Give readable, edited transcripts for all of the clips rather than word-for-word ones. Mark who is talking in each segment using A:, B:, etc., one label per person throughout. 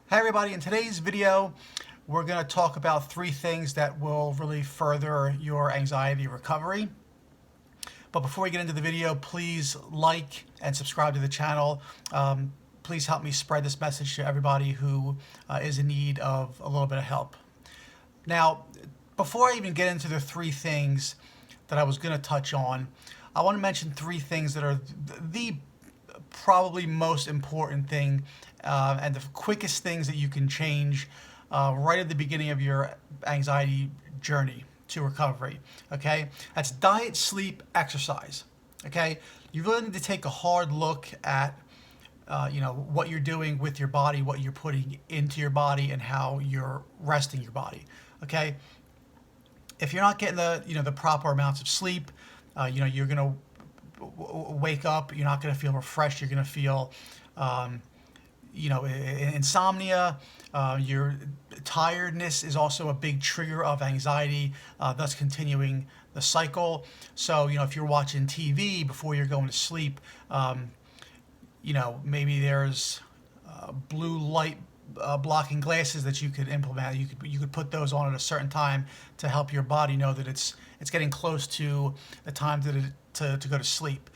A: Hi everybody, in today's video we're going to talk about three things that will really further your anxiety recovery. But before we get into the video, please like and subscribe to the channel. Please help me spread this message to everybody who is in need of a little bit of help. Now, before I even get into the three things that I was going to touch on, I want to mention three things that are the probably most important thing and the quickest things that you can change right at the beginning of your anxiety journey to recovery. Okay, that's diet, sleep, exercise. Okay, you really need to take a hard look at what you're doing with your body, what you're putting into your body, and how you're resting your body. Okay, if you're not getting the proper amounts of sleep, you're gonna wake up, you're not going to feel refreshed, you're going to feel insomnia. Your tiredness is also a big trigger of anxiety, thus continuing the cycle. So if you're watching TV before you're going to sleep, maybe there's blue light blocking glasses that you could implement. You could put those on at a certain time to help your body know that it's getting close to the time to go to sleep.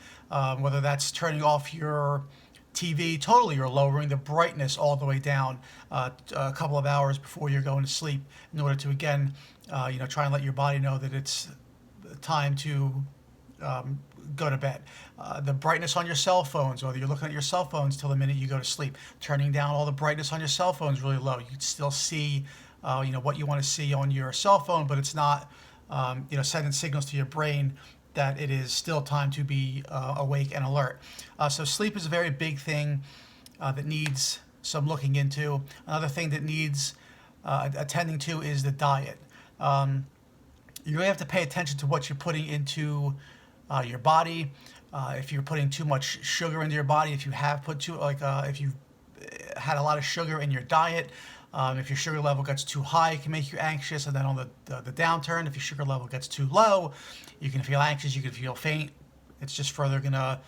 A: Whether that's turning off your TV totally or lowering the brightness all the way down a couple of hours before you're going to sleep, in order to again try and let your body know that it's time to go to bed. The brightness on your cell phones, whether you're looking at your cell phones till the minute you go to sleep, turning down all the brightness on your cell phones really low. You can still see what you want to see on your cell phone, but it's not sending signals to your brain that it is still time to be awake and alert. So sleep is a very big thing that needs some looking into. Another thing that needs attending to is the diet. You really have to pay attention to what you're putting into your body. If you're putting too much sugar into your body, if you have put if you've had a lot of sugar in your diet, if your sugar level gets too high, it can make you anxious. And then on the downturn, if your sugar level gets too low, you can feel anxious, you can feel faint. It's just further going to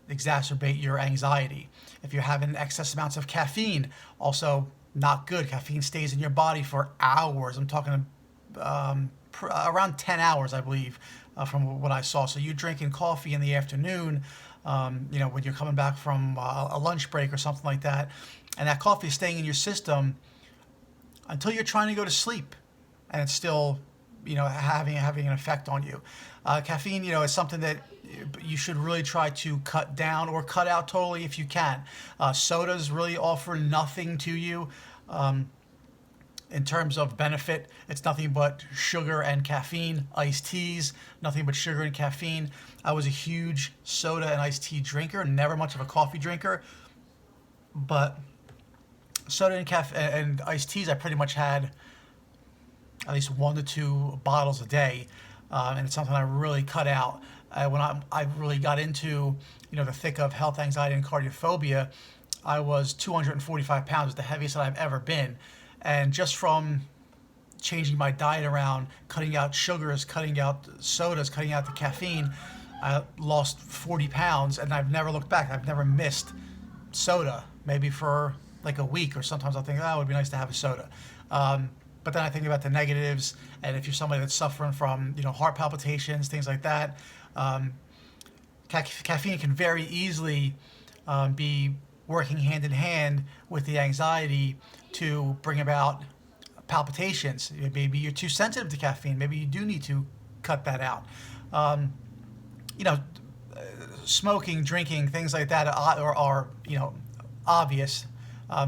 A: exacerbate your anxiety. If you're having excess amounts of caffeine, also not good. Caffeine stays in your body for hours. I'm talking around 10 hours, I believe, from what I saw. So you're drinking coffee in the afternoon, when you're coming back from a lunch break or something like that, and that coffee is staying in your system until you're trying to go to sleep, and it's still, having an effect on you. Caffeine, is something that you should really try to cut down or cut out totally if you can. Sodas really offer nothing to you. In terms of benefit, it's nothing but sugar and caffeine. Iced teas, nothing but sugar and caffeine. I was a huge soda and iced tea drinker, never much of a coffee drinker, but soda and iced teas, I pretty much had at least 1 to 2 bottles a day, and it's something I really cut out. When I really got into the thick of health anxiety and cardiophobia, I was 245 pounds, the heaviest that I've ever been. And just from changing my diet around, cutting out sugars, cutting out sodas, cutting out the caffeine, I lost 40 pounds, and I've never looked back. I've never missed soda, maybe for like a week, or sometimes I'll think, it would be nice to have a soda. But then I think about the negatives, and if you're somebody that's suffering from heart palpitations, things like that, caffeine can very easily be working hand in hand with the anxiety to bring about palpitations. Maybe you're too sensitive to caffeine. Maybe you do need to cut that out. Smoking, drinking, things like that are obvious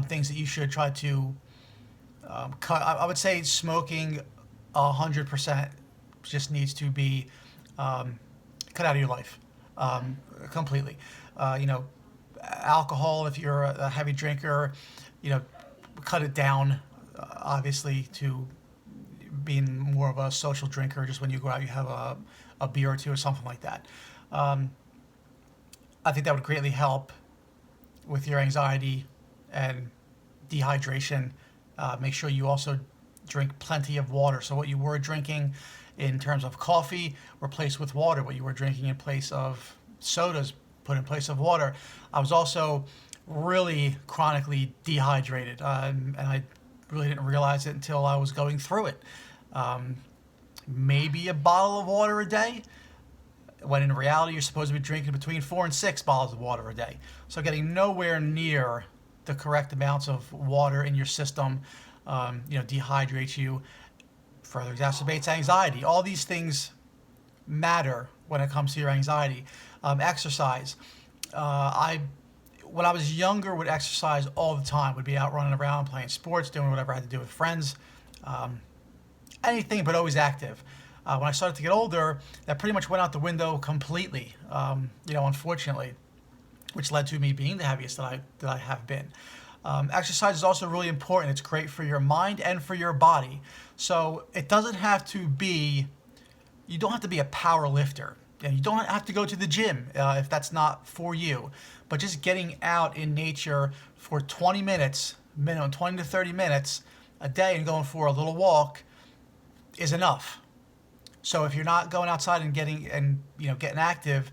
A: things that you should try to cut. I would say smoking 100% just needs to be cut out of your life completely. Alcohol, if you're a heavy drinker, cut it down, obviously, to being more of a social drinker. Just when you go out, you have a beer or two or something like that. I think that would greatly help with your anxiety and dehydration. Make sure you also drink plenty of water. So what you were drinking in terms of coffee, replace with water. What you were drinking in place of sodas, put in place of water. I was also really chronically dehydrated, and I really didn't realize it until I was going through it. Um, Maybe a bottle of water a day, when in reality you're supposed to be drinking between 4 and 6 bottles of water a day. So getting nowhere near the correct amounts of water in your system, dehydrates you, further exacerbates anxiety. All these things matter when it comes to your anxiety. Exercise. I When I was younger would exercise all the time. Would be out running around, playing sports, doing whatever I had to do with friends. Um, Anything but always active. When I started to get older, that pretty much went out the window completely. Unfortunately, which led to me being the heaviest that I have been. Exercise is also really important. It's great for your mind and for your body. So it doesn't have to be. You don't have to be a power lifter. And you don't have to go to the gym if that's not for you. But just getting out in nature for 20 minutes, minimum 20 to 30 minutes a day, and going for a little walk is enough. So if you're not going outside and getting active,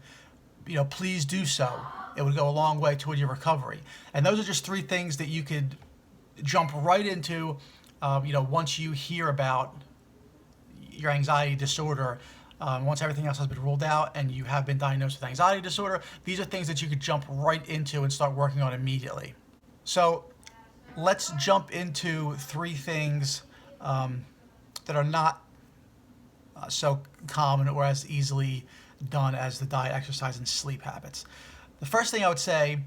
A: please do so. It would go a long way toward your recovery. And those are just 3 things that you could jump right into. Once you hear about your anxiety disorder, once everything else has been ruled out and you have been diagnosed with anxiety disorder, these are things that you could jump right into and start working on immediately. So let's jump into 3 things that are not so common or as easily done as the diet, exercise, and sleep habits. The first thing I would say,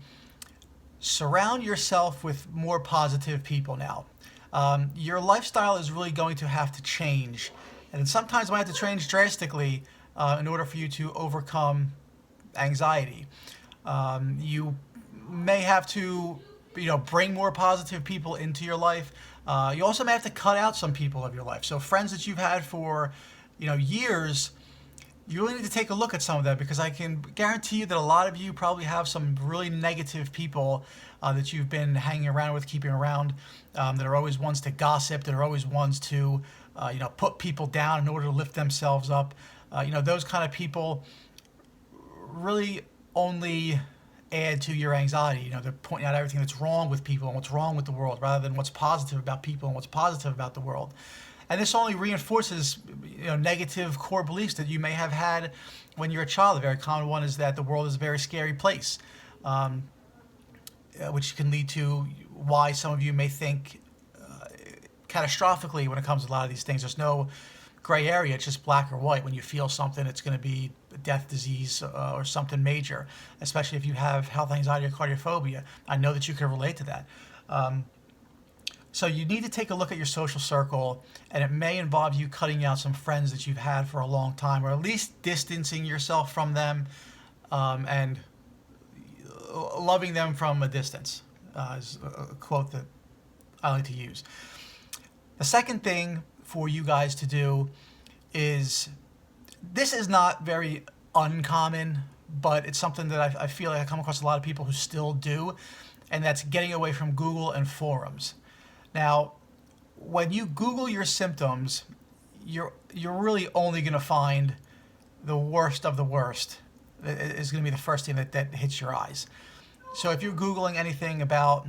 A: surround yourself with more positive people now. Your lifestyle is really going to have to change, and sometimes it might have to change drastically in order for you to overcome anxiety. You may have to bring more positive people into your life. You also may have to cut out some people of your life. So friends that you've had for years, you really need to take a look at some of them, because I can guarantee you that a lot of you probably have some really negative people that you've been hanging around with, keeping around, that are always ones to gossip, that are always ones to put people down in order to lift themselves up. Those kind of people really only add to your anxiety. They're pointing out everything that's wrong with people and what's wrong with the world, rather than what's positive about people and what's positive about the world. And this only reinforces negative core beliefs that you may have had when you're a child. A very common one is that the world is a very scary place, which can lead to why some of you may think catastrophically when it comes to a lot of these things. There's no gray area. It's just black or white. When you feel something, it's going to be death, disease, or something major, especially if you have health anxiety or cardiophobia. I know that you can relate to that. So you need to take a look at your social circle, and it may involve you cutting out some friends that you've had for a long time, or at least distancing yourself from them, and loving them from a distance, is a quote that I like to use. The second thing for you guys to do is, this is not very uncommon, but it's something that I feel like I come across a lot of people who still do, and that's getting away from Google and forums. Now, when you Google your symptoms, you're really only going to find the worst of the worst. Is going to be the first thing that hits your eyes. So if you're Googling anything about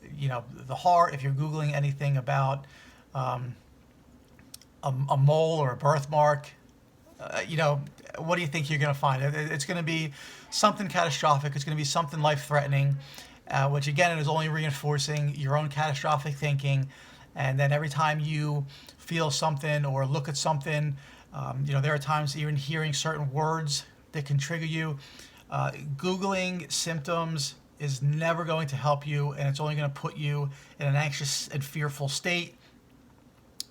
A: the heart, if you're Googling anything about a mole or a birthmark, what do you think you're going to find? It's going to be something catastrophic. It's going to be something life-threatening, which again is only reinforcing your own catastrophic thinking. And then every time you feel something or look at something, there are times even hearing certain words that can trigger you. Googling symptoms is never going to help you, and it's only going to put you in an anxious and fearful state,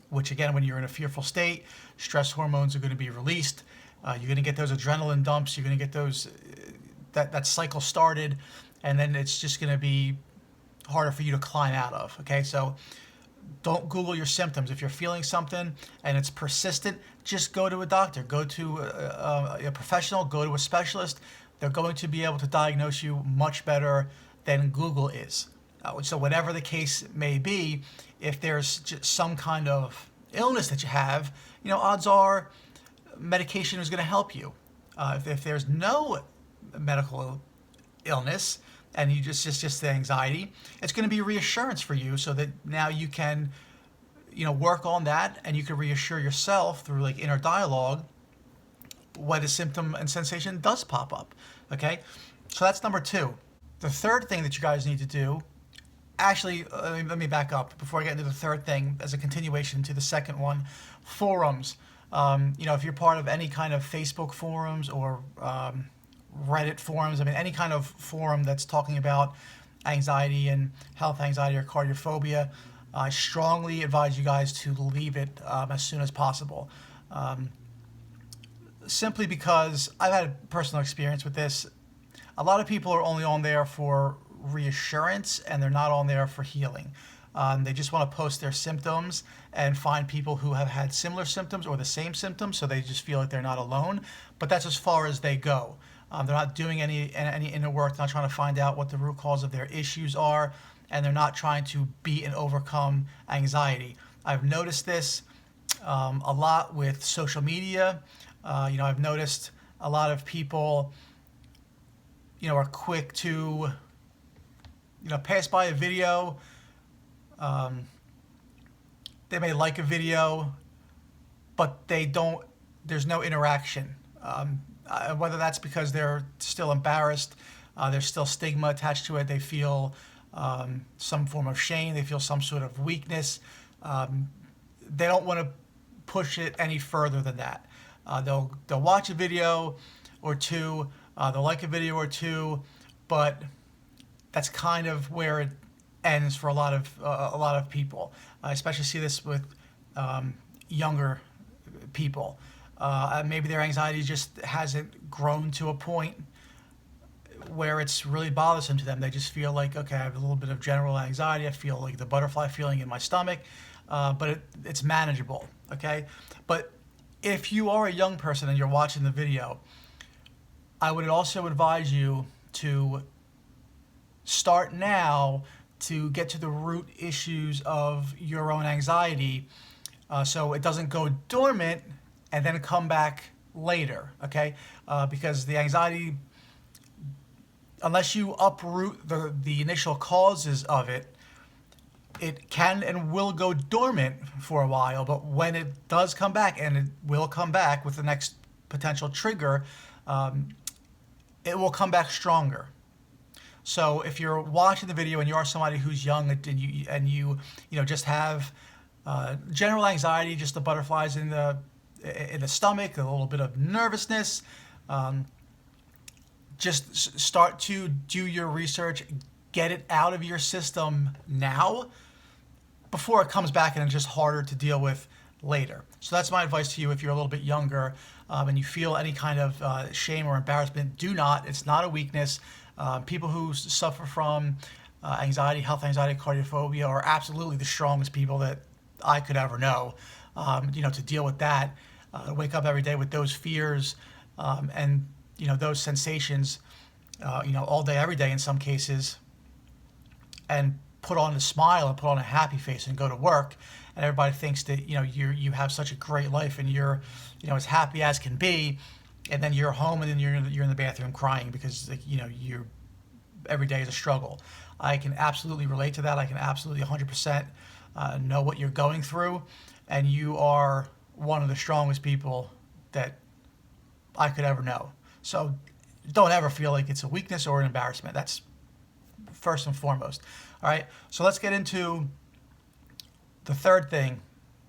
A: which again, when you're in a fearful state, stress hormones are going to be released. You're going to get those adrenaline dumps. You're going to get those that cycle started, and then it's just going to be harder for you to climb out of. Okay, so don't Google your symptoms. If you're feeling something and it's persistent, just go to a doctor, go to a professional, go to a specialist. They're going to be able to diagnose you much better than Google is. So whatever the case may be, if there's just some kind of illness that you have, odds are medication is going to help you. If there's no medical illness, and you just the anxiety, it's going to be reassurance for you, so that now you can, work on that, and you can reassure yourself through like inner dialogue when a symptom and sensation does pop up. Okay, so that's number two. The third thing that you guys need to do, actually, let me back up before I get into the third thing as a continuation to the second one. Forums. If you're part of any kind of Facebook forums or Reddit forums, any kind of forum that's talking about anxiety and health anxiety or cardiophobia, I strongly advise you guys to leave it as soon as possible. Simply because I've had a personal experience with this. A lot of people are only on there for reassurance, and they're not on there for healing. They just want to post their symptoms and find people who have had similar symptoms or the same symptoms, so they just feel like they're not alone. But that's as far as they go. They're not doing any inner work, not trying to find out what the root cause of their issues are, and they're not trying to beat and overcome anxiety. I've noticed this a lot with social media. I've noticed a lot of people, are quick to, pass by a video. They may like a video, but there's no interaction. Whether that's because they're still embarrassed, there's still stigma attached to it, they feel some form of shame, they feel some sort of weakness. They don't want to push it any further than that. They'll watch a video or two, they'll like a video or two, but that's kind of where it ends for a lot of people. I especially see this with younger people. Maybe their anxiety just hasn't grown to a point where it's really bothersome to them. They just feel like, okay, I have a little bit of general anxiety. I feel like the butterfly feeling in my stomach, but it's manageable. Okay, but if you are a young person and you're watching the video, I would also advise you to start now to get to the root issues of your own anxiety, so it doesn't go dormant and then come back later, okay? Because the anxiety, unless you uproot the initial causes of it, it can and will go dormant for a while, but when it does come back, and it will come back with the next potential trigger, it will come back stronger. So if you're watching the video and you are somebody who's young and you just have general anxiety, just the butterflies in the stomach, a little bit of nervousness, just start to do your research, get it out of your system now before it comes back and it's just harder to deal with later. So that's my advice to you if you're a little bit younger and you feel any kind of shame or embarrassment. Do not. It's not a weakness. People who suffer from anxiety, health anxiety, cardiophobia are absolutely the strongest people that I could ever know. To deal with that, wake up every day with those fears and those sensations, all day, every day in some cases, and put on a smile and put on a happy face and go to work, and everybody thinks that you have such a great life and you're as happy as can be, and then you're home and then you're in the bathroom crying because you're every day is a struggle. I can absolutely relate to that. I can absolutely 100% know what you're going through, and you are one of the strongest people that I could ever know. So don't ever feel like it's a weakness or an embarrassment. That's first and foremost. All right, so let's get into the third thing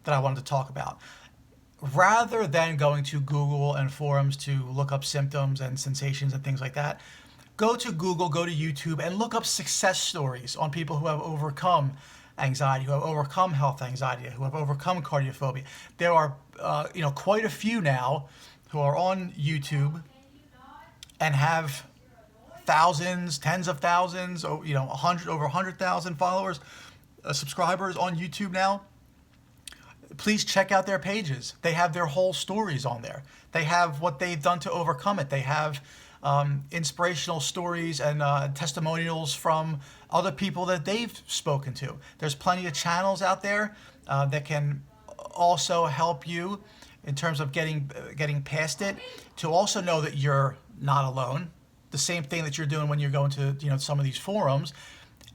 A: that I wanted to talk about. Rather than going to Google and forums to look up symptoms and sensations and things like that, go to Google, go to YouTube, and look up success stories on people who have overcome anxiety, who have overcome health anxiety, who have overcome cardiophobia. There are quite a few now who are on YouTube and have thousands, tens of thousands, over 100,000 followers, subscribers on YouTube now. Please check out their pages. They have their whole stories on there. They have what they've done to overcome it. They have inspirational stories and testimonials from other people that they've spoken to. There's plenty of channels out there that can also help you in terms of getting past it, to also know that you're not alone. the same thing that you're doing when you're going to, some of these forums,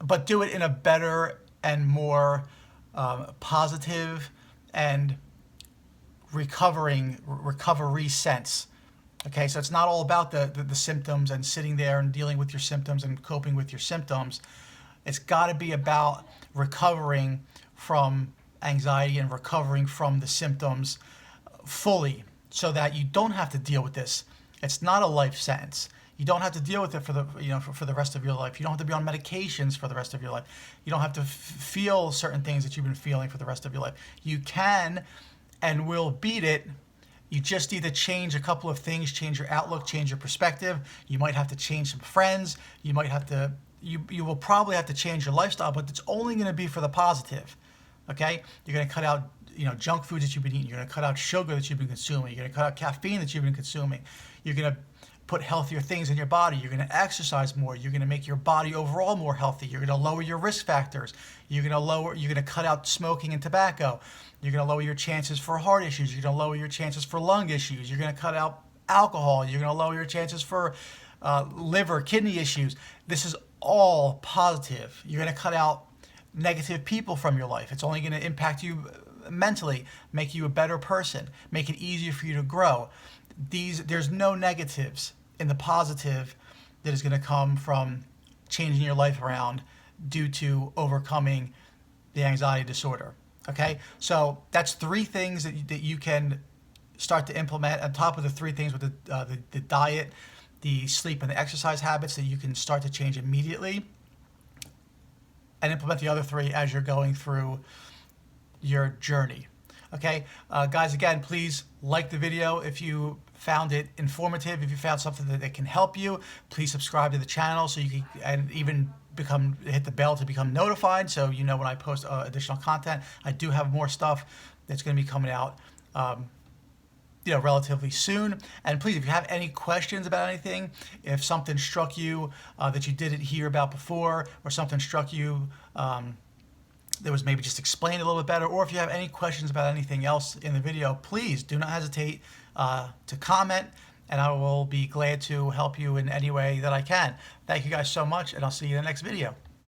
A: but do it in a better and more positive and recovery sense. Okay, so it's not all about the symptoms and sitting there and dealing with your symptoms and coping with your symptoms. It's got to be about recovering from anxiety and recovering from the symptoms fully, so that you don't have to deal with this. It's not a life sentence. You don't have to deal with it for the rest of your life. You don't have to be on medications for the rest of your life. You don't have to feel certain things that you've been feeling for the rest of your life. You can and will beat it. You just need to change a couple of things, change your outlook, change your perspective. You might have to change some friends. You might have to, you will probably have to change your lifestyle, but it's only going to be for the positive. Okay? You're going to cut out, junk foods that you've been eating. You're going to cut out sugar that you've been consuming. You're going to cut out caffeine that you've been consuming. You're going to put healthier things in your body. You're going to exercise more. You're going to make your body overall more healthy. You're going to lower your risk factors. You're going to cut out smoking and tobacco. You're going to lower your chances for heart issues. You're going to lower your chances for lung issues. You're going to cut out alcohol. You're going to lower your chances for liver, kidney issues. This is all positive. You're going to cut out negative people from your life. It's only going to impact you mentally, make you a better person, make it easier for you to grow. There's no negatives in the positive that is going to come from changing your life around due to overcoming the anxiety disorder. Okay, so that's 3 things that you can start to implement on top of the 3 things with the diet, the sleep, and the exercise habits that you can start to change immediately, and implement the other 3 as you're going through your journey. Okay, guys, again, please like the video if you found it informative. If you found something that can help you, please subscribe to the channel so you can, and even hit the bell to become notified, so you know when I post additional content. I do have more stuff that's going to be coming out relatively soon. And please, if you have any questions about anything, if something struck you that you didn't hear about before, or something struck you that was maybe just explained a little bit better, or if you have any questions about anything else in the video, please do not hesitate to comment, and I will be glad to help you in any way that I can. Thank you guys so much, and I'll see you in the next video.